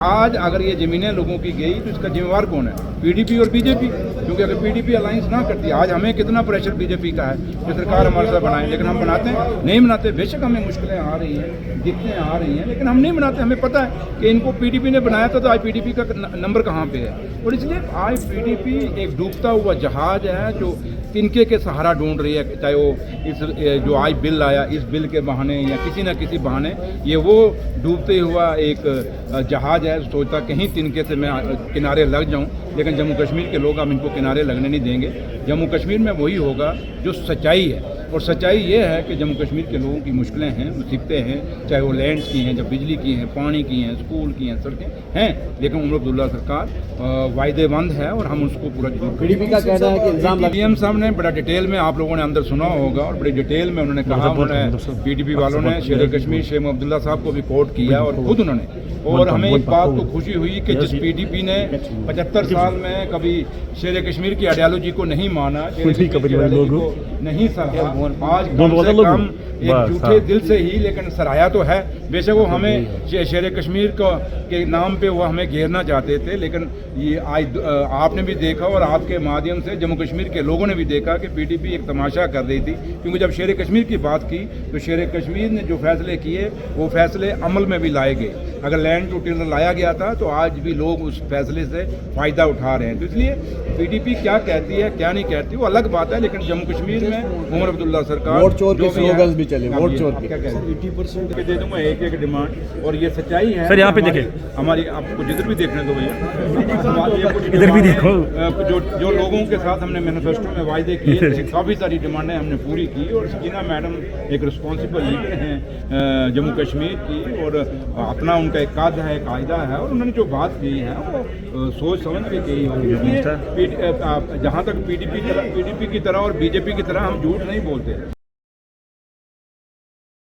आज अगर ये ज़मीनें लोगों की गई तो इसका जिम्मेवार कौन है? पीडीपी और बीजेपी। क्योंकि अगर पीडीपी अलायंस ना करती, आज हमें कितना प्रेशर बीजेपी का है कि सरकार हमारे साथ बनाए, लेकिन हम बनाते हैं नहीं बनाते। बेशक हमें मुश्किलें आ रही हैं, दिक्कतें आ रही हैं, लेकिन हम नहीं बनाते। हमें पता है कि इनको पीडीपी ने बनाया था, तो आज पीडीपी का नंबर कहाँ पे है। और इसलिए आज पीडीपी एक डूबता हुआ जहाज है जो तिनके के सहारा ढूंढ रही है। चाहे वो इस जो आज बिल आया, इस बिल के बहाने या किसी न किसी बहाने, ये वो डूबते हुआ एक जहाज है। सोचता कहीं तिनके से मैं किनारे लग जाऊं, लेकिन जम्मू कश्मीर के लोग हम इनको किनारे लगने नहीं देंगे। जम्मू कश्मीर में वही होगा जो सच्चाई है, और सच्चाई ये है कि जम्मू कश्मीर के लोगों की मुश्किलें हैं, मुसीबतें हैं, चाहे वो लैंड्स की हैं, जब बिजली की हैं, पानी की हैं, स्कूल की हैं, सड़कें हैं, लेकिन उमर अब्दुल्ला सरकार वायदेमंद है और हम उसको पूरा पीडीपी का कहना है कि इल्जाम पीएम साहब ने बड़ा डिटेल में, आप लोगों ने अंदर सुना होगा, और बड़ी डिटेल में उन्होंने कहा, उन्होंने पीडीपी वालों ने शेर कश्मीर शेख अब्दुल्ला साहब को भी कोर्ट किया और खुद उन्होंने। और हमें एक बात तो खुशी हुई कि जिस पीडीपी ने 75 साल में कभी शेर कश्मीर की आइडियोलॉजी को नहीं माना, शेर कश्मीर की आइडियोलॉजी को नहीं सराहा, आज कम से कम एक झूठे दिल से ही लेकिन सराहा तो है। बेशक वो हमें शेर कश्मीर के नाम पे वो हमें घेरना चाहते थे, लेकिन ये आज आपने भी देखा और आपके माध्यम से जम्मू कश्मीर के लोगों ने भी देखा कि पीडीपी एक तमाशा कर रही थी। क्योंकि जब शेर कश्मीर की बात की तो शेर कश्मीर ने जो फैसले किए वो फैसले अमल में भी लाए गए। अगर लैंड टू टिलर लाया गया था तो आज भी लोग उस फैसले से फ़ायदा उठा रहे हैं। तो इसलिए पीडीपी क्या कहती है क्या नहीं कहती वो अलग बात है, लेकिन जम्मू कश्मीर में उमर अब्दुल्ला सरकार वोट चोर के स्लोगन्स भी चले, वोट चोर क्या कहते हैं 80% पे दे दूंगा एक डिमांड, और ये सच्चाई है। सर यहाँ पे देखें, हमारी आपको जिधर भी देखने दो भैया, इधर भी देखो, जो लोगों के साथ हमने मैनिफेस्टो में वायदे किए थे, काफ़ी सारी डिमांडें हमने पूरी की। और सकीना मैडम एक रिस्पॉन्सिबल लीडर हैं जम्मू कश्मीर की, और अपना उनका एक कायदा है, कायदा है, और उन्होंने जो बात की है वो सोच समझ के की होगी। इसलिए जहाँ तक पीडीपी की तरह और बीजेपी की तरह हम झूठ नहीं बोलते।